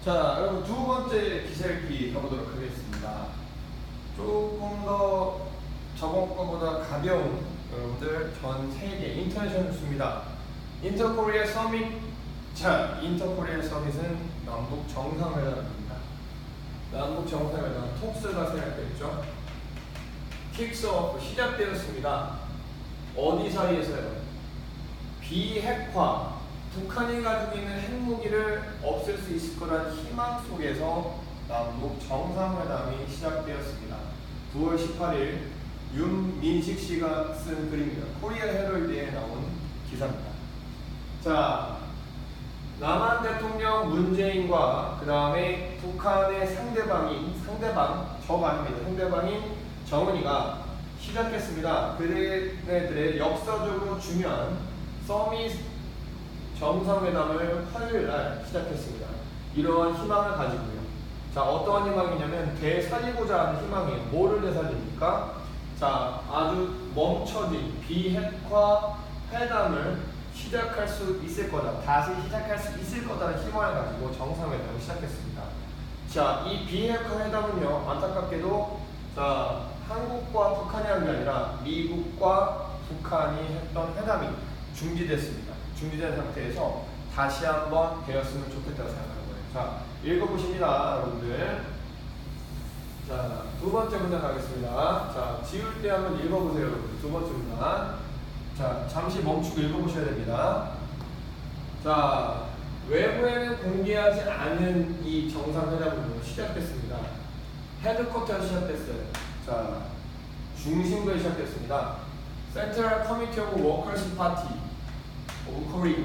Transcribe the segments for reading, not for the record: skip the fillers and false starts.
자, 여러분 두 번째 기세읽기 가보도록 하겠습니다. 조금 더 저번 거보다 가벼운 여러분들 전 세계 인터내셔널 뉴스입니다. 인터코리아 서밋. 자, 인터코리아 서밋은 남북 정상회담입니다. 남북 정상회담 톡스가 시작됐죠. 킥스오프 시작되었습니다. 어디 사이에서요? 비핵화. 북한이 가지고 있는 핵무기를 없앨 수 있을 거란 희망 속에서 남북 정상회담이 시작되었습니다. 9월 18일 윤민식 씨가 쓴 글입니다. 코리아 헤럴드에 나온 기사입니다. 자, 남한 대통령 문재인과 그 다음에 북한의 상대방인 정은이가 시작했습니다. 그네들의 역사적으로 중요한 서밋 정상회담을 화요일날 시작했습니다. 이러한 희망을 가지고요. 자, 어떠한 희망이냐면 되살리고자 하는 희망이에요. 뭐를 되살립니까? 자, 아주 멈춰진 비핵화 회담을 시작할 수 있을 거다. 다시 시작할 수 있을 거다는 희망을 가지고 정상회담을 시작했습니다. 자, 이 비핵화 회담은요, 안타깝게도 자, 한국과 북한이 한 게 아니라 미국과 북한이 했던 회담이 중지됐습니다. 중지된 상태에서 다시 한번 되었으면 좋겠다고 생각하는 거예요. 자, 읽어보십니다, 여러분들. 자, 두 번째 문단 가겠습니다. 자, 지울 때 한번 읽어보세요, 여러분들. 두 번째 문단. 자, 잠시 멈추고 읽어보셔야 됩니다. 자, 외부에는 공개하지 않은 이 정상회담으로 시작됐습니다. 헤드쿼터에서 시작됐어요. 자, 중심부에 시작됐습니다. Central Committee of Workers Party of Korea.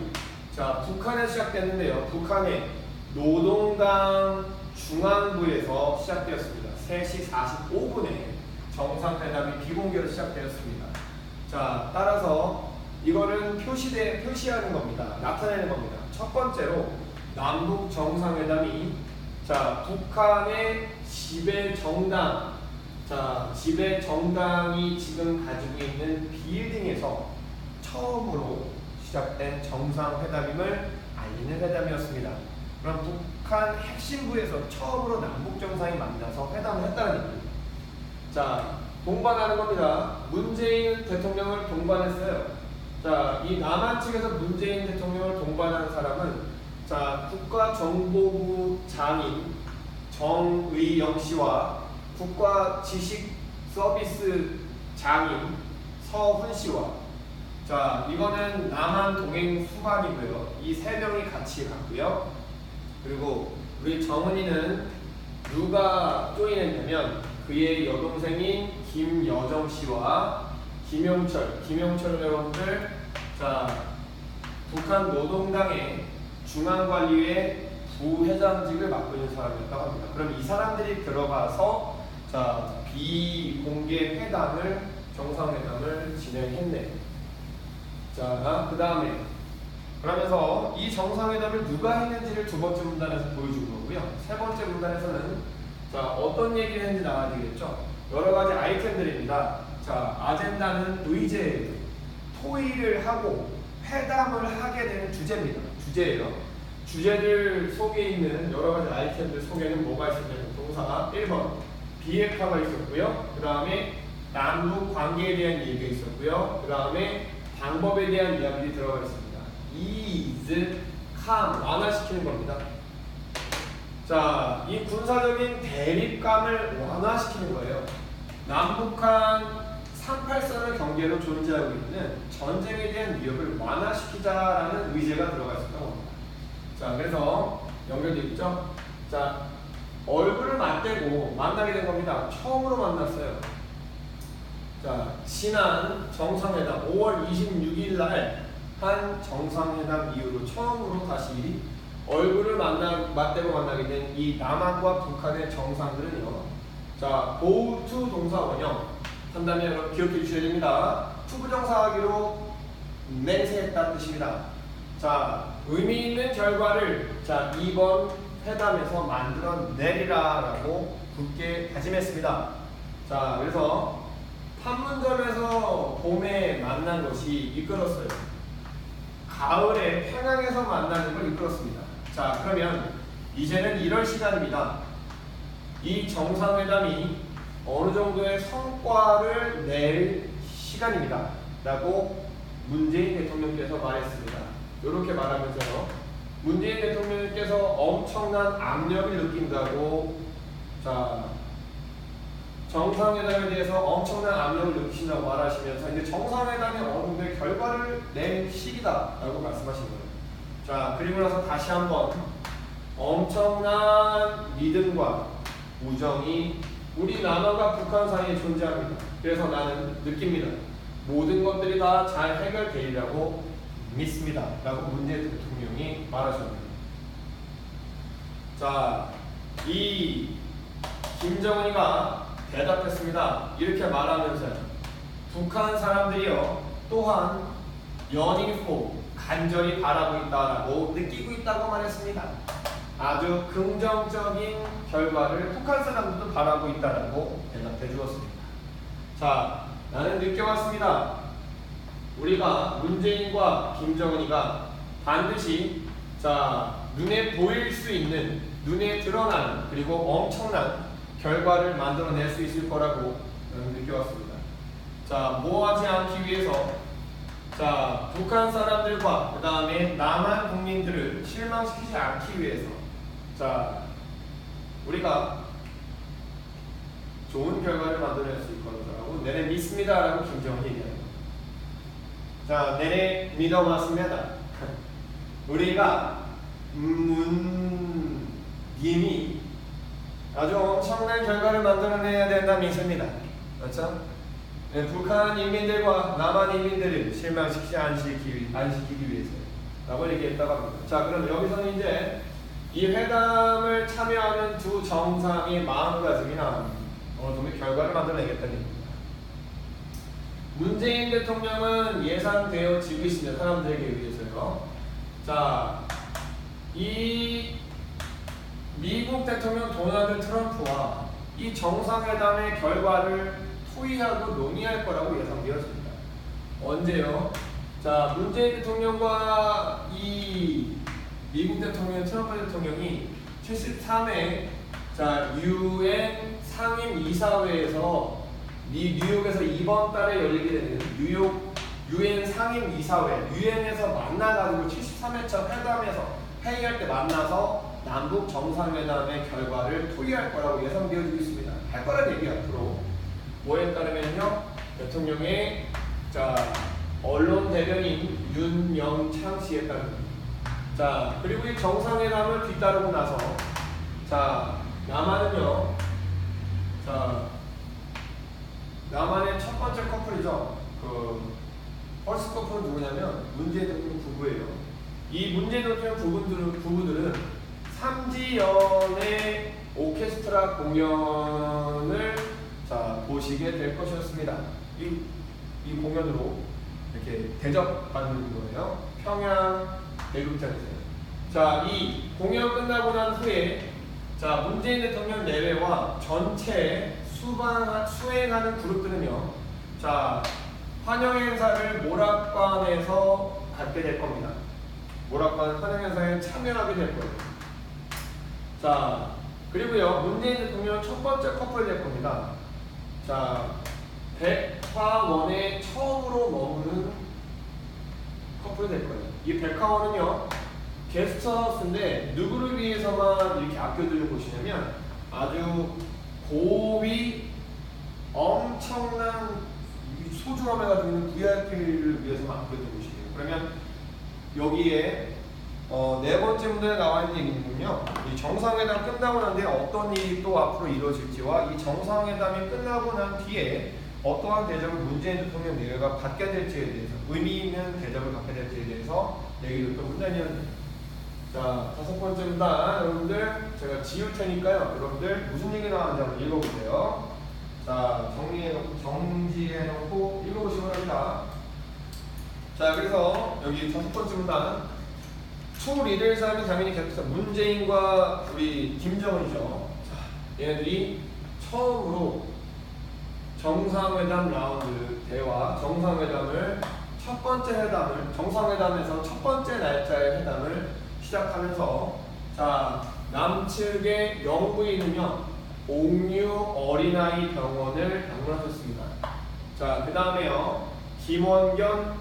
자, 북한에 시작됐는데요. 북한의 노동당 중앙부에서 시작되었습니다. 3시 45분에 정상회담이 비공개로 시작되었습니다. 자, 따라서 이거는 표시하는 겁니다. 나타내는 겁니다. 첫 번째로 남북 정상회담이 자, 북한의 지배 정당, 자, 지배 정당이 지금 가지고 있는 빌딩에서 처음으로 시작된 정상회담임을 알리는 회담이었습니다. 그럼 북한 핵심부에서 처음으로 남북 정상이 만나서 회담을 했다는 얘기입니다. 자, 동반하는 겁니다. 문재인 대통령을 동반했어요. 자, 이 남한 측에서 문재인 대통령을 동반한 사람은 자, 국가정보부 장인 정의영 씨와 국가지식서비스 장인 서훈 씨와 자, 이거는 남한 동행 수반이고요. 이 세 명이 같이 갔고요. 그리고 우리 정은이는 누가 조인했냐면 그의 여동생인 김여정 씨와 김용철 여러분들 자, 북한 노동당의 중앙관리회 부회장직을 맡고 있는 사람이었다고 합니다. 그럼 이 사람들이 들어가서 자, 비공개 회담을 정상회담을 진행했네. 자, 그 다음에 그러면서 이 정상회담을 누가 했는지를 두 번째 문단에서 보여준 거고요. 세 번째 문단에서는 자, 어떤 얘기를 했는지 나와야 되겠죠. 여러 가지 아이템들입니다. 자, 아젠다는 의제예요. 토의를 하고 회담을 하게 되는 주제입니다. 주제예요. 주제들 속에 있는 여러 가지 아이템들 속에는 뭐가 있었냐면 동사가 1번 비핵화가 있었고요. 그 다음에 남북 관계에 대한 얘기가 있었고요. 그 다음에 방법에 대한 이야기들이 들어가 있습니다. ease, calm, 완화시키는 겁니다. 자, 이 군사적인 대립감을 완화시키는 거예요. 남북한 38선을 경계로 존재하고 있는 전쟁에 대한 위협을 완화시키자라는 의제가 들어가 있었다고 합니다. 자, 그래서 연결되어 있죠? 자, 얼굴을 맞대고 만나게 된 겁니다. 처음으로 만났어요. 자, 지난 정상회담 5월 26일 날 한 정상회담 이후로 처음으로 다시 얼굴을 맞대고 만나게 된 이 남한과 북한의 정상들은요. 자, go to 동사 원형 한다면 여러분 기억해 주셔야 됩니다. 투부정사하기로 맹세했다는 뜻입니다. 자, 의미 있는 결과를 자, 이번 회담에서 만들어내리라 라고 굳게 다짐했습니다. 자, 그래서 판문점에서 봄에 만난 것이 이끌었어요. 가을에 평양에서 만나는 걸 이끌었습니다. 자, 그러면 이제는 이럴 시간입니다. 이 정상회담이 어느 정도의 성과를 낼 시간입니다. 라고 문재인 대통령께서 말했습니다. 이렇게 말하면서요. 문재인 대통령께서 엄청난 압력을 느낀다고, 자, 정상회담에 대해서 엄청난 압력을 느끼신다고 말하시면서 이제 정상회담이 어느 정도의 결과를 낼 시기다라고 말씀하신 거예요. 자, 그리고 나서 다시 한번 엄청난 믿음과 우정이 우리 남한과 북한 사이에 존재합니다. 그래서 나는 느낍니다. 모든 것들이 다 잘 해결되리라고 믿습니다. 라고 문재인 대통령이 말하셨습니다. 자, 이 김정은이가 대답했습니다. 이렇게 말하면서요. 북한 사람들이요, 또한 연일코 간절히 바라고 있다라고 느끼고 있다고 말했습니다. 아주 긍정적인 결과를 북한 사람들도 바라고 있다라고 대답해 주었습니다. 자, 나는 느껴왔습니다. 우리가 문재인과 김정은이가 반드시 눈에 보일 수 있는, 눈에 드러나는, 그리고 엄청난 결과를 만들어낼 수 있을 거라고 느껴왔습니다. 자, 뭐하지 않기 위해서, 자, 북한 사람들과 그 다음에 남한 국민들을 실망시키지 않기 위해서, 자, 우리가 좋은 결과를 만들어낼 수 있을 거라고 내내 믿습니다라고 김정은이 얘기합니다. 자, 내내 믿어봤습니다. 우리가 님이 아주 엄청난 결과를 만들어내야 된다 믿습니다. 그렇죠? 네, 북한 인민들과 남한 인민들을 실망시키지 않시키기 위해서 라고 얘기했다고 합니다. 자, 그럼 여기서는 이제 이 회담을 참여하는 두 정상의 마음가짐이나 어느 정도 결과를 만들어내겠다는 얘기입니다. 문재인 대통령은 예상되어지고 있습니다. 사람들에게 의해서요. 자, 이 미국 대통령 도널드 트럼프와 이 정상회담의 결과를 토의하고 논의할 거라고 예상되었습니다. 언제요? 자, 문재인 대통령과 이 미국 대통령 트럼프 대통령이 73회 UN 상임이사회에서 뉴욕에서 이번 달에 열리게 되는 뉴욕 UN 상임이사회, 유엔에서 만나가지고 73회차 회담에서 회의할 때 만나서 남북 정상회담의 결과를 토의할 거라고 예상되어지고 있습니다. 할 거라는 얘기 앞으로 뭐에 따르면요, 대통령의 언론 대변인 윤영창 씨에 따릅니다. 자, 그리고 이 정상회담을 뒤따르고 나서 남한은요, 남한의 첫 번째 커플이죠. 퍼스트 커플은 누구냐면 문재인 대통령 부부예요. 이 문재인 대통령 부부들은 삼지연의 오케스트라 공연을 보시게 될 것이었습니다. 이 공연으로 이렇게 대접받는 거예요. 평양 대극장에서요. 자, 이 공연 끝나고 난 후에 문재인 대통령 내외와 전체 수행하는 그룹들은요, 환영 행사를 모락관에서 갖게 될 겁니다. 모락관 환영 행사에 참여하게 될 거예요. 자, 그리고요, 문재인 대통령 첫 번째 커플이 될 겁니다. 백화원에 처음으로 머무는 커플이 될 거예요. 이 백화원은요, 게스트하우스인데 누구를 위해서만 이렇게 아껴두는 곳이냐면 아주 고위 엄청난 소중함에 가지고 있는 VIP를 위해서만 아껴두는 곳이에요. 그러면 여기에 네 번째 문제에 나와 있는 얘기는요, 이 정상회담 끝나고 난 뒤에 어떤 일이 또 앞으로 이루어질지와 이 정상회담이 끝나고 난 뒤에 어떠한 대접을 문재인 대통령 내외가 받게 될지에 대해서, 의미 있는 대접을 받게 될지에 대해서 얘기를 또 문제는. 자, 다섯 번째 문단 여러분들 제가 지울 테니까요, 여러분들 무슨 얘기 나왔는지 한번 읽어보세요. 자, 정지해놓고 읽어보시기 바랍니다. 자, 그래서 여기 다섯 번째 문단, 초리더의 사람이 당연히 계속해서 문재인과 우리 김정은이죠. 자, 얘네들이 처음으로 정상회담 라운드 대화, 정상회담을 첫 번째 회담을, 정상회담에서 첫 번째 날짜의 회담을 시작하면서 남측의 영부인은요, 옥류 어린아이 병원을 방문하셨습니다. 자, 그 다음에요, 김원견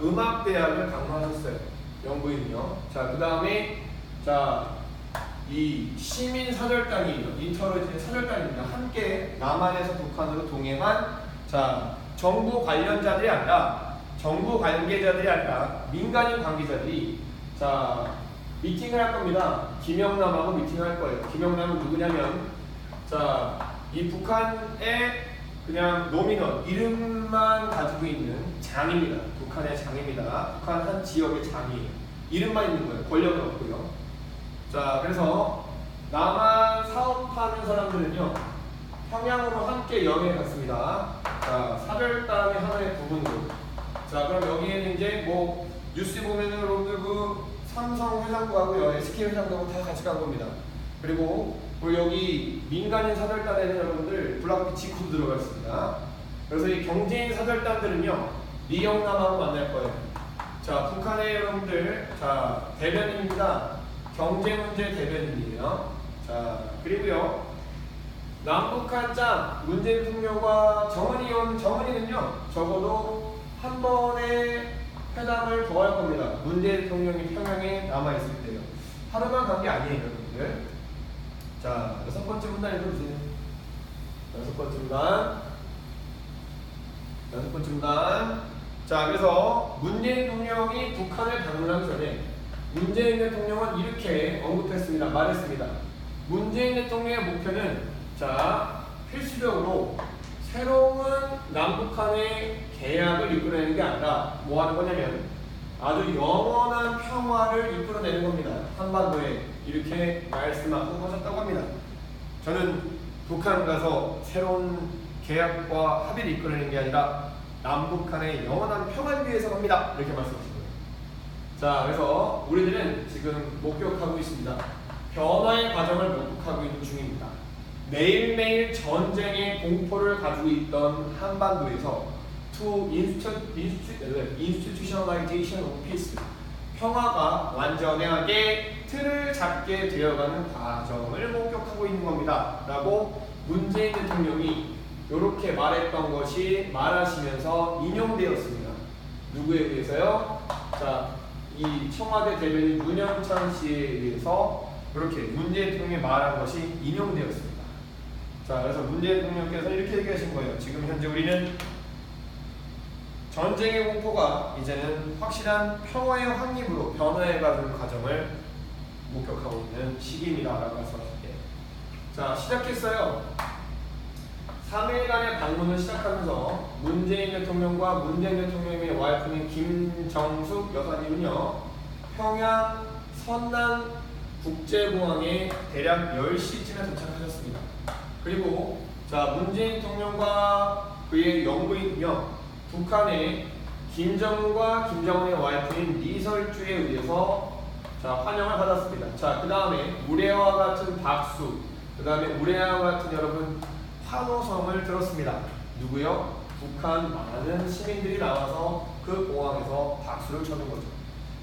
음악대학을 방문하셨어요. 영부인은요. 자, 그 다음에 자, 이 시민 사절단이에요. 인터로지의 사절단입니다. 함께 남한에서 북한으로 동행한 자, 정부 관련자들이 아니라 정부 관계자들이 아니라 민간인 관계자들이 자, 미팅을 할 겁니다. 김영남하고 미팅을 할 거예요. 김영남은 누구냐면 자, 이 북한의 그냥 노미널 이름만 가지고 있는 장입니다. 북한의 장입니다. 북한 한 지역의 장이에요. 이름만 있는 거예요. 권력은 없고요. 자, 그래서 남한 사업하는 사람들은요, 평양으로 함께 여행에 갔습니다. 자, 사절단의 하나의 부분으로. 자, 그럼 여기에는 이제 뭐 뉴스 보면은 여러분들 그 삼성 회장도 하고요, SK 회장도 하고 다 같이 간 겁니다. 그리고 여기 민간인 사절단에는 여러분들 블락비 지코도 들어가 있습니다. 그래서 이 경제인 사절단들은요, 리영남하고 만날 거예요. 자, 북한의 여러분들, 자, 대변인입니다. 경제 문제 대변인이에요. 자, 그리고요, 남북한 짱 문재인 대통령과 정은이는요, 적어도 한 번의 회담을 더 할 겁니다. 문재인 대통령이 평양에 남아있을 때요. 하루만 간 게 아니에요, 여러분들. 자, 6번째 문단 읽어주세요. 6번째 문단. 6번째 문단. 자, 그래서 문재인 대통령이 북한을 방문하기 전에 문재인 대통령은 이렇게 언급했습니다. 말했습니다. 문재인 대통령의 목표는 자, 필수적으로 새로운 남북한의 계약을 이끌어내는 게 아니라 뭐 하는 거냐면 아주 영원한 평화를 이끌어내는 겁니다. 한반도에 이렇게 말씀하고 하셨다고 합니다. 저는 북한 가서 새로운 계약과 합의를 이끌어내는 게 아니라 남북한의 영원한 평화를 위해서 갑니다. 이렇게 말씀하신 거예요. 자, 그래서 우리들은 지금 목격하고 있습니다. 변화의 과정을 목격하고 있는 중입니다. 매일매일 전쟁의 공포를 가지고 있던 한반도에서 to institutionalization of peace, 평화가 완전하게 틀을 잡게 되어가는 과정을 목격하고 있는 겁니다. 라고 문재인 대통령이 이렇게 말했던 것이 말하시면서 인용되었습니다. 누구에 의해서요? 자, 이 청와대 대변인 문영찬 씨에 의해서 그렇게 문재인 대통령이 말한 것이 인용되었습니다. 자, 그래서 문재인 대통령께서 이렇게 얘기하신 거예요. 지금 현재 우리는 전쟁의 공포가 이제는 확실한 평화의 확립으로 변화해가는 과정을 목격하고 있는 시기입니다. 라고 말씀하셨게. 자, 시작했어요. 3일간의 방문을 시작하면서 문재인 대통령과 문재인 대통령의 와이프인 김정숙 여사님은요, 평양 선남 국제공항에 대략 10시쯤에 도착하셨습니다. 그리고 자, 문재인 대통령과 그의 영부인은요, 북한의 김정은과 김정은의 와이프인 리설주에 의해서 자, 환영을 받았습니다. 자, 그 다음에 우레와 같은 박수, 그 다음에 우레와 같은 여러분 환호성을 들었습니다. 누구요? 북한 많은 시민들이 나와서 그 공항에서 박수를 쳐준 거죠.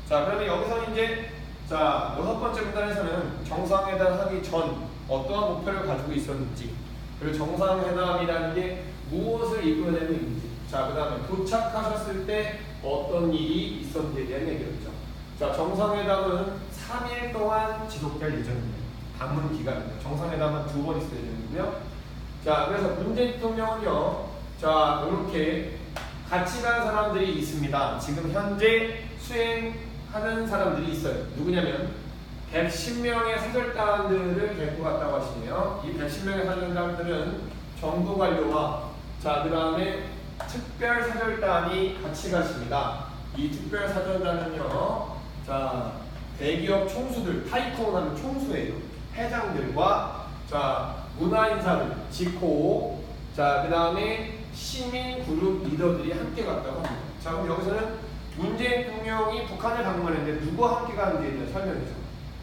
자, 그러면 여기서 이제 자, 6번째 문단에서는 정상회담 하기 전 어떠한 목표를 가지고 있었는지, 그리고 정상회담이라는 게 무엇을 이끌어내고 있는지, 자, 그 다음에 도착하셨을 때 어떤 일이 있었는지에 대한 얘기였죠. 자, 정상회담은 3일 동안 지속될 예정입니다. 방문 기간입니다. 정상회담은 2번 있을 예정이고요. 자, 그래서 문재인 대통령은요, 자, 이렇게 같이 간 사람들이 있습니다. 지금 현재 수행하는 사람들이 있어요. 누구냐면 110명의 사절단들을 데리고 갔다고 하시네요. 이 110명의 사절단들은 정부 관료와 자, 그 다음에 특별 사절단이 같이 가십니다. 이 특별 사절단은요, 자, 대기업 총수들, 타이코온 하는 총수예요. 회장들과 자, 문화인사들, 지코, 자, 그 다음에 시민 그룹 리더들이 함께 갔다고 합니다. 자, 그럼 여기서는 문재인 대통령이 북한을 방문했는데 누구와 함께 가는지에 대한 설명이죠.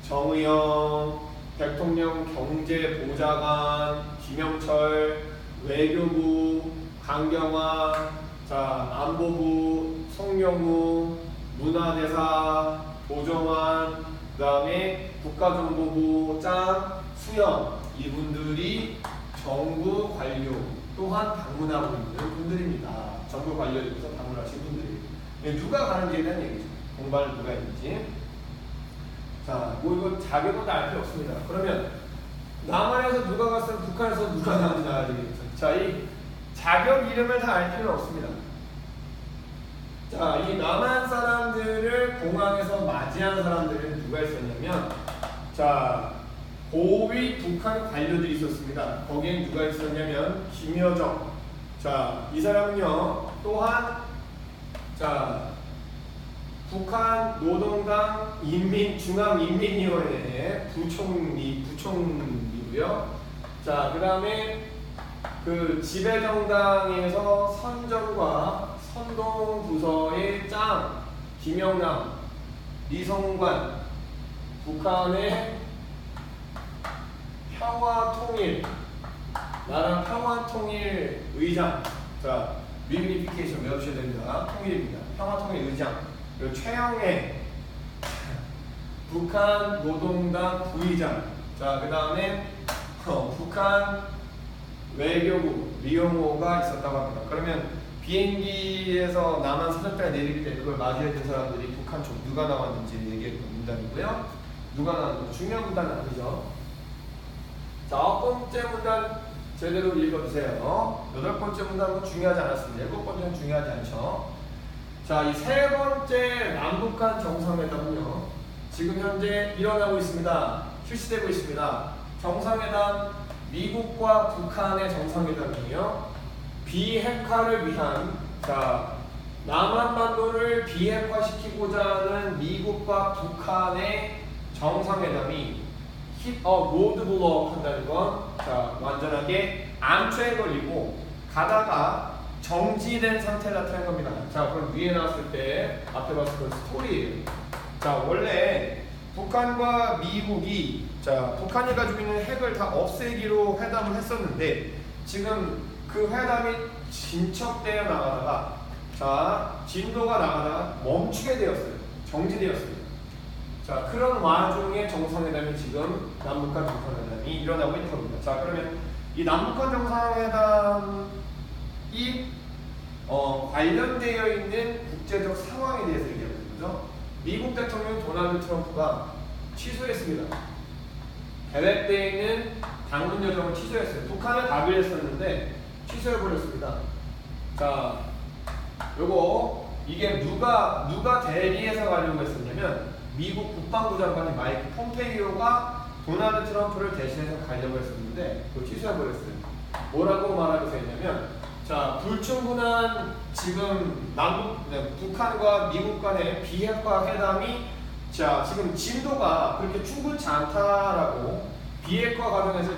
정의영, 대통령 경제보좌관, 김영철, 외교부, 강경화, 자, 안보부, 송영무, 문화대사, 조정환, 그 다음에 국가정보부 짱, 수영 이분들이 정부 관료 또한 방문하고 있는 분들입니다. 정부 관료에서 방문하신 분들이 누가 가는지에 대한 얘기죠. 공부할 누가 있는지. 자, 뭐 이거 자격은 알 필요 없습니다. 그러면 남한에서 누가 갔으면 북한에서 누가 나는지 알아야 되겠죠. 자, 이 자격 이름을 다 알 필요는 없습니다. 자, 이 남한 사람들을 공항에서 맞이한 사람들은 누가 있었냐면, 자, 고위 북한 관료들이 있었습니다. 거기엔 누가 있었냐면 김여정. 자, 이 사람은요 또한 자 북한 노동당 중앙인민위원회 부총리고요. 자, 그 다음에 그 지배정당에서 선정과 선동부서의 짱 김영남, 리성관, 북한의 평화통일 나라 평화통일 의장. 자, 리뷰니피케이션 외우셔야 됩니다. 통일입니다. 평화통일 의장. 그리고 최영애 북한 노동당 부의장. 자, 그 다음에 북한 외교부 리용호가 있었다고 합니다. 그러면 비행기에서 남한 사절단에 내릴 때 그걸 맞이했던 사람들이 북한 쪽 누가 나왔는지 얘기했던 문단이고요. 누가 나왔는지 중요한 문단은 아니죠. 자, 9번째 문단 제대로 읽어주세요. 8번째 문단은 중요하지 않았습니다. 7번째는 중요하지 않죠. 자, 이 3번째 남북한 정상회담은요, 지금 현재 일어나고 있습니다. 실시되고 있습니다. 정상회담, 미국과 북한의 정상회담이에요. 비핵화를 위한, 자, 남한반도를 비핵화시키고자 하는 미국과 북한의 정상회담이 hit a roadblock 한다는 건, 자, 완전하게 암초에 걸리고 가다가 정지된 상태를 나타낸 겁니다. 자, 그럼 위에 나왔을 때 앞에 봤을 때 스토리예요. 자, 원래 북한과 미국이, 자, 북한이 가지고 있는 핵을 다 없애기로 회담을 했었는데 지금 그 회담이 진척되어 나가다가, 자, 진도가 나가다가 멈추게 되었어요. 정지되었습니다. 자, 그런 와중에 정상회담이 지금 남북한 정상회담이 일어나고 있는 겁니다. 자, 그러면 이 남북한 정상회담이 관련되어 있는 국제적 상황에 대해서 얘기하는 거죠. 미국 대통령 도널드 트럼프가 취소했습니다. 계획되어 있는 방문 여정을 취소했어요. 북한을 가기로 했었는데 취소해버렸습니다. 자, 요거 이게 누가 대리해서 가려고 했었냐면 미국 국방부 장관인 마이크 폼페이오가 도널드 트럼프를 대신해서 가려고 했었는데 그걸 취소해버렸어요. 뭐라고 말하면서 했냐면, 자, 불충분한 지금 북한과 미국 간의 비핵화 회담이, 자, 지금 진도가 그렇게 충분치 않다라고, 비핵화 과정에서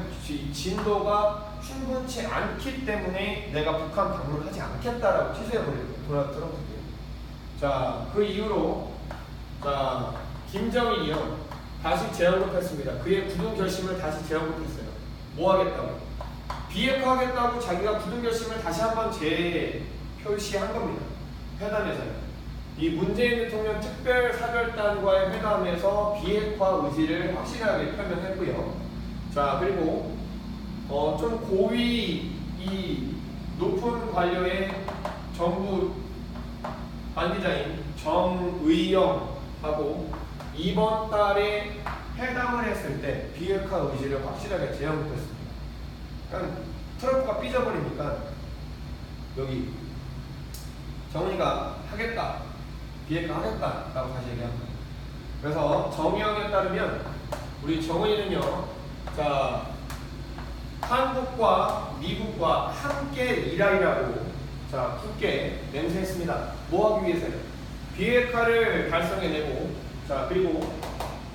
진도가 충분치 않기 때문에 내가 북한 방문을 하지 않겠다라고 취소해버렸어요. 도널드 트럼프도. 자, 그 이후로, 자, 김정일이요 다시 재언급했습니다. 그의 굳은 결심을 다시 재언급했어요. 뭐 하겠다고? 비핵화하겠다고 자기가 굳은 결심을 다시 한번 재표시한 겁니다. 회담에서요. 이 문재인 대통령 특별사절단과의 회담에서 비핵화 의지를 확실하게 표명했고요. 자, 그리고 좀 고위 이 높은 관료의 정부 관계자인 정의영하고 이번 달에 회담을 했을 때 비핵화 의지를 확실하게 재언급했습니다. 그러니까 트럼프가 삐져버리니까 여기 정의가 하겠다, 비핵화 하겠다라고 다시 얘기합니다. 그래서 정의영에 따르면 우리 정의는요, 자, 한국과 미국과 함께 일하리라고, 자, 굳게 맹세했습니다. 뭐 하기 위해서요? 비핵화를 달성해내고, 자, 그리고,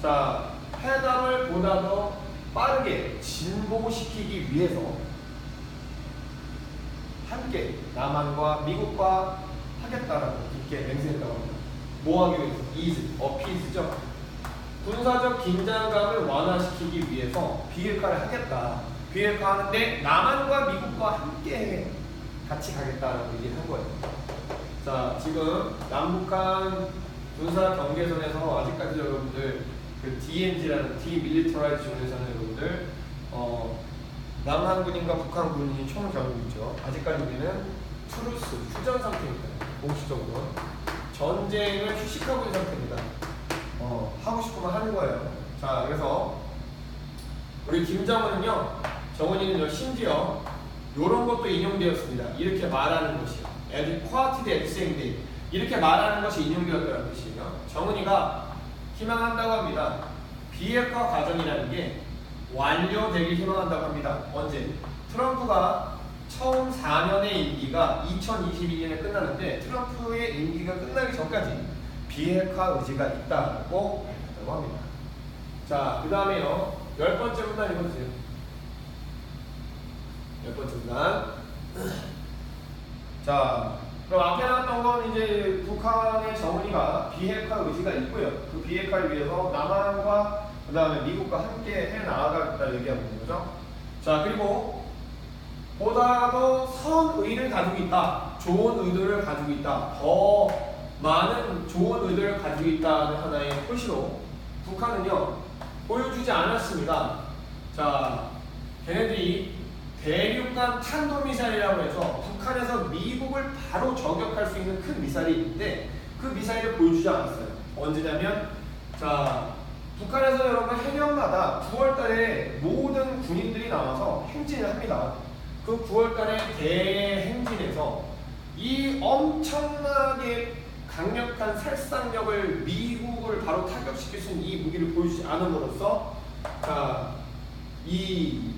자, 회담을 보다 더 빠르게 진보시키기 위해서 함께 남한과 미국과 하겠다라고 굳게 맹세했다고 합니다. 뭐 하기 위해서? appease죠. 군사적 긴장감을 완화시키기 위해서 비핵화를 하겠다. 비핵화하는데 남한과 미국과 함께 같이 가겠다라고 얘기를 한 거예요. 자, 지금 남북한 군사 경계선에서 아직까지 여러분들 그 그 DMZ라는 Demilitarized Zone에서는 여러분들 남한군인과 북한군이 총을 겨누고 있죠. 아직까지 우리는 트루스, 휴전 상태입니다. 공식적으로 전쟁을 휴식하고 있는 상태입니다. 하고 싶으면 하는 거예요. 자, 그래서 우리 김정은은요, 정은이는요, 심지어 이런 것도 인용되었습니다. 이렇게 말하는 것이요. quoted at the same day. 이렇게 말하는 것이 인용되었다는 뜻이에요. 정은이가 희망한다고 합니다. 비핵화 과정이라는 게 완료되길 희망한다고 합니다. 언제? 트럼프가 처음 4년의 임기가 2022년에 끝나는데 트럼프의 임기가 끝나기 전까지 비핵화 의지가 있다고 합니다. 자, 그 다음에요. 10번째 문단 읽어주세요. 10번째 문단. 자, 그럼 앞에 나왔던 건 이제 북한의 정은이가 비핵화 의지가 있고요. 그 비핵화를 위해서 남한과 그 다음에 미국과 함께 해 나아가겠다 얘기하고 있는 거죠. 자, 그리고 보다 더 선의를 가지고 있다. 좋은 의도를 가지고 있다. 더 많은 좋은 의도를 가지고 있다는 하나의 표시로 북한은요, 보여주지 않았습니다. 자, 걔네들이 대륙간 탄도미사일이라고 해서 북한에서 미국을 바로 저격할 수 있는 큰 미사일이 있는데 그 미사일을 보여주지 않았어요. 언제냐면, 자, 북한에서 여러분 해년마다 9월달에 모든 군인들이 나와서 행진을 합니다. 그 9월달에 대행진에서 이 엄청나게 강력한 살상력을 미국을 바로 타격시킬 수 있는 이 무기를 보여주지 않음으로써, 자, 이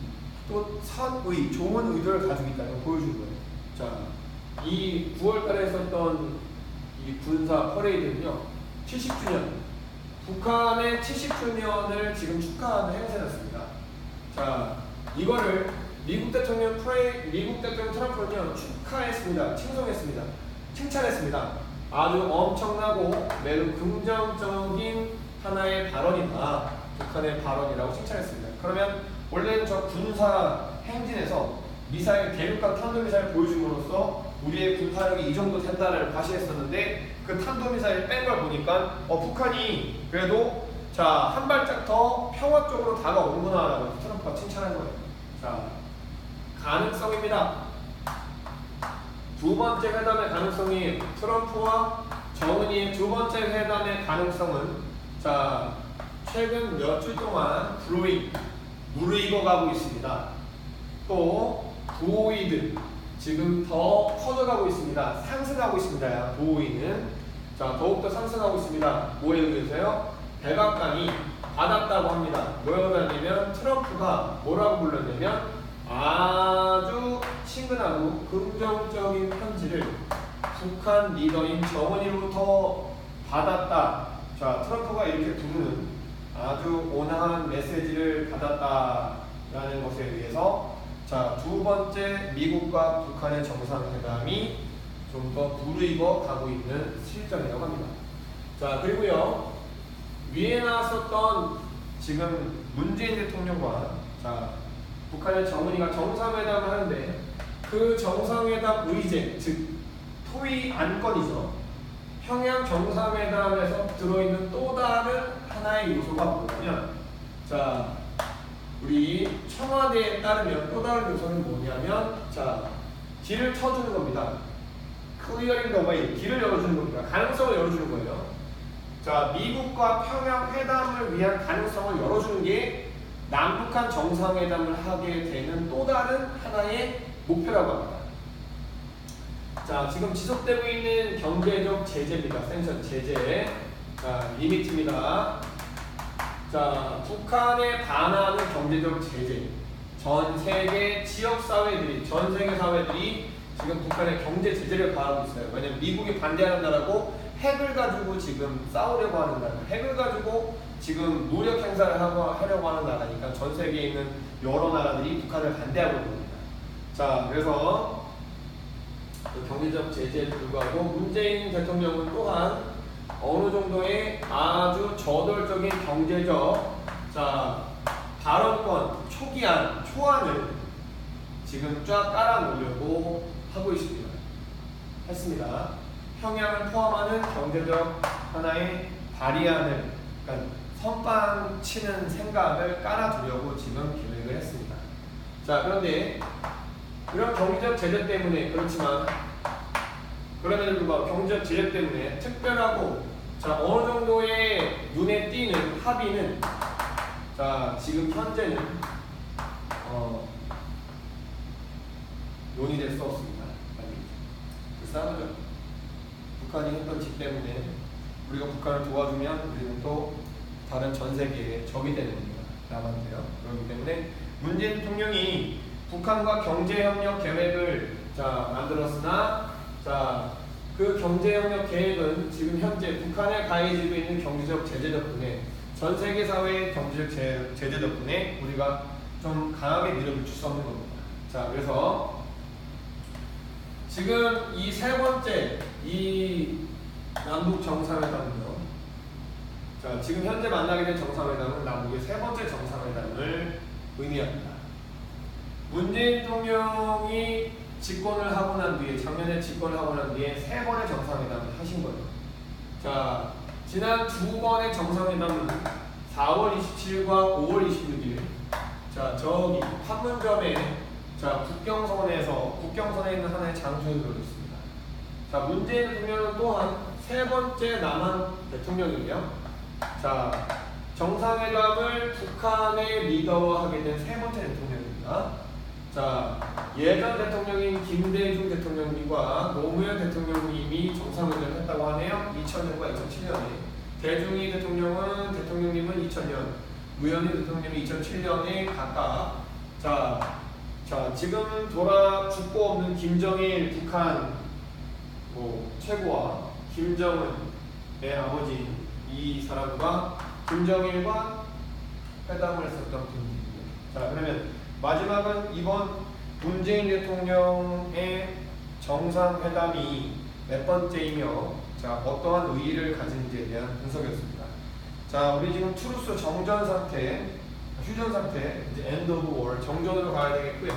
또 선의, 좋은 의도를 가지고 있다는 걸 보여주는 거예요. 자, 이 9월달에 했었던 이 군사 퍼레이드는요, 70주년, 북한의 70주년을 지금 축하하는 행사였습니다. 자, 이거를 미국 대통령 트럼프는요, 축하했습니다. 칭송했습니다. 칭찬했습니다. 아주 엄청나고 매우 긍정적인 하나의 발언이다. 북한의 발언이라고 칭찬했습니다. 그러면 원래는 저 군사 행진에서 미사일, 대륙간 탄도미사일 보여줌으로써 우리의 군사력이 이 정도 된다를 과시했었는데 그 탄도미사일 뺀 걸 보니까 북한이 그래도 자, 한 발짝 더 평화 쪽으로 다가오는구나 라고 트럼프가 칭찬한 거예요. 자, 가능성입니다. 두 번째 회담의 가능성이 트럼프와 정은이의 두 번째 회담의 가능성은, 자, 최근 몇 주 동안 무르익어가고 있습니다. 또 부호이드 지금 더 커져가고 있습니다. 상승하고 있습니다. 부호이는 자, 더욱더 상승하고 있습니다. 뭐에 의해서요? 백악관이 받았다고 합니다. 뭐라고 하냐면 트럼프가 뭐라고 불렀냐면 아주 친근하고 긍정적인 편지를 북한 리더인 정은이로부터 받았다. 자, 트럼프가 이렇게 부르는 아주 온화한 메시지를 받았다라는 것에 의해서, 자, 두 번째 미국과 북한의 정상회담이 좀 더 무르익어 가고 있는 실정이라고 합니다. 자, 그리고요, 위에 나왔었던 지금 문재인 대통령과, 자, 북한의 정은이가 정상회담을 하는데 그 정상회담 의제, 즉 토의 안건이죠. 평양 정상회담에서 들어있는 또 다른 하나의 요소가 뭐냐면, 자, 우리 청와대에 따르면 또 다른 요소는 뭐냐면, 자, 길을 터주는 겁니다. clearing the way, 길을 열어주는 겁니다. 가능성을 열어주는 거예요. 자, 미국과 평양 회담을 위한 가능성을 열어주는 게 남북한 정상회담을 하게 되는 또 다른 하나의 목표라고 합니다. 자, 지금 지속되고 있는 경제적 제재입니다. 샌션 제재. 자, 리미트입니다. 자, 북한에 반하는 경제적 제재. 전 세계 지역 사회들이, 전 세계 사회들이 지금 북한에 경제 제재를 가하고 있어요. 왜냐면 미국이 반대하는 나라고 핵을 가지고 지금 싸우려고 하는 나라, 핵을 가지고 지금 무력 행사를 하려고 하는 나라니까 전 세계에 있는 여러 나라들이 북한을 반대하고 있는 겁니다. 자, 그래서 경제적 제재에 불구하고 문재인 대통령은 또한 어느 정도의 아주 저돌적인 경제적, 자, 발언권, 초안을 지금 쫙 깔아놓으려고 하고 있습니다. 했습니다. 평양을 포함하는 경제적 하나의 발의안을, 그러니까 선빵 치는 생각을 깔아두려고 지금 계획을 했습니다. 자, 그런데 이런 경제적 제재 때문에 그렇지만 그럼에도 불구하고 경제적 제재 때문에 특별하고 자 어느 정도의 눈에 띄는 합의는 자 지금 현재는 논의될 수 없습니다. 불쌍하죠. 북한이 했던 짓 때문에 우리가 북한을 도와주면 우리는 또 다른 전 세계의 적이 되는 겁니다. 남한테요. 그렇기 때문에 문재인 대통령이 북한과 경제협력 계획을 자 만들었으나 자 그 경제협력 계획은 지금 현재 북한에 가해지고 있는 경제적 제재 덕분에 전 세계 사회의 경제적 제재 덕분에 우리가 좀 강하게 밀어붙일 수 없는 겁니다. 자 그래서 지금 이 세 번째 이 남북 정상회담은요. 자 지금 현재 만나게 된 정상회담은 남북의 세 번째 정상회담을 의미합니다. 문재인 대통령이 집권을 하고 난 뒤에 작년에 집권을 하고 난 뒤에 세 번의 정상회담을 하신 거예요. 자 지난 두 번의 정상회담은 4월 27일과 5월 26일 자 저기 판문점에 자 국경선에 있는 하나의 장소에 들어있습니다. 자 문재인 대통령은 또한 세 번째 남한 대통령이에요. 자 정상회담을 북한의 리더와 하게 된 세 번째 대통령입니다. 자 예전 대통령인 김대중 대통령님과 노무현 대통령님이 정상회담을 했다고 하네요. 2000년과 2007년에 대중이 대통령님은 2000년, 무현희 대통령이 2007년에 각각 자 지금 죽고 없는 김정일 북한 최고와 김정은의 아버지인 이 사람과 김정일과 회담을 했었던 분입니다. 자 그러면 마지막은 이번 문재인 대통령의 정상회담이 몇 번째이며 자 어떠한 의의를 가진지에 대한 분석이었습니다. 자 우리 지금 트루스 정전 상태, 휴전 상태, 이제 엔드 오브 월 정전으로 가야 되겠고요.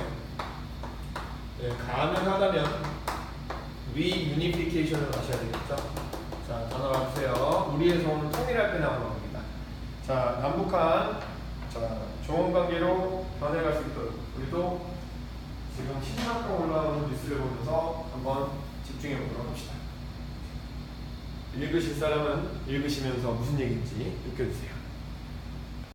네, 가능하다면 리유니피케이션을 하셔야 되겠죠. 자 전화 와주세요. 우리의 소원은 통일할 때 나오는 겁니다. 자 남북한 좋은 관계로 변해갈 수 있도록 우리도 지금 신나고 올라오는 뉴스를 보면서 한번 집중해 보도록 합시다. 읽으실 사람은 읽으시면서 무슨 얘기인지 느껴주세요.